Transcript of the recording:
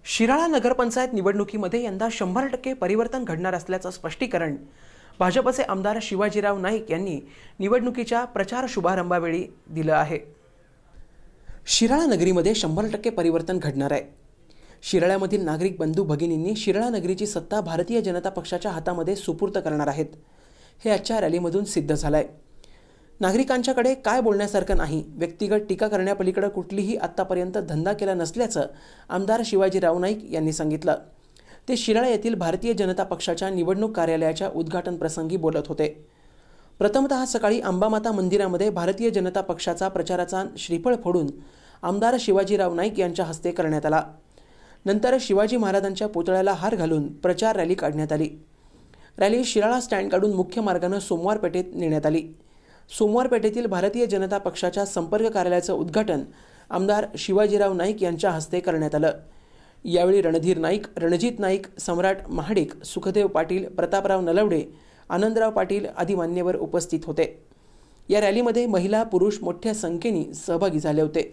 शिराळा नगरपंचायत निवडणुकीमध्ये यंदा 100% परिवर्तन घडणार असल्याचं स्पष्टीकरण भाजपचे आमदार शिवाजीराव नाईक यांनी निवडणुकीच्या प्रचार शुभारंभावेळी दिलं आहे। शिराळा नगरीमध्ये 100% परिवर्तन घडणार आहे। शिराळ्यामधील नागरिक बंधू भगिनींनी शिराळा नगरीची सत्ता भारतीय जनता पक्षाच्या हातामध्ये सुपूर्त करणार आहेत, हे आजच्या रॅलीमधून सिद्ध झालंय। नागरिकांच्याकडे काय बोलण्यासारखं नाही, व्यक्तिगत टीका करण्यापलीकडे कुठलीही आत्तापर्यंत धंदा केला नसल्याचं आमदार शिवाजीराव नाईक यांनी सांगितलं। ते शिराळा येथील भारतीय जनता पक्षाच्या निवडणूक कार्यालयाच्या उद्घाटन प्रसंगी बोलत होते। प्रथमतः सकाळी अंबामाता मंदिरामध्ये भारतीय जनता पक्षाचा प्रचाराचा श्रीफळ फोडून आमदार शिवाजीराव नाईक यांच्या हस्ते करण्यात आला। नंतर शिवाजी महाराजांच्या पुतळ्याला हार घालून प्रचार रॅली काढण्यात आली। रॅली शिराळा स्टँड काढून मुख्य मार्गाने सोमवार पेठेत नेण्यात आली। सोमवार पेठेतील भारतीय जनता पक्षाच्या संपर्क कार्यालयाचं उद्घाटन आमदार शिवाजीराव नाईक यांच्या हस्ते करण्यात आलं। यावेळी रणधीर नाईक, रणजित नाईक, सम्राट महाडिक, सुखदेव पाटील, प्रतापराव नलवडे, आनंदराव पाटील आदी मान्यवर उपस्थित होते। या रॅलीमध्ये महिला पुरुष मोठ्या संख्येने सहभागी झाले होते।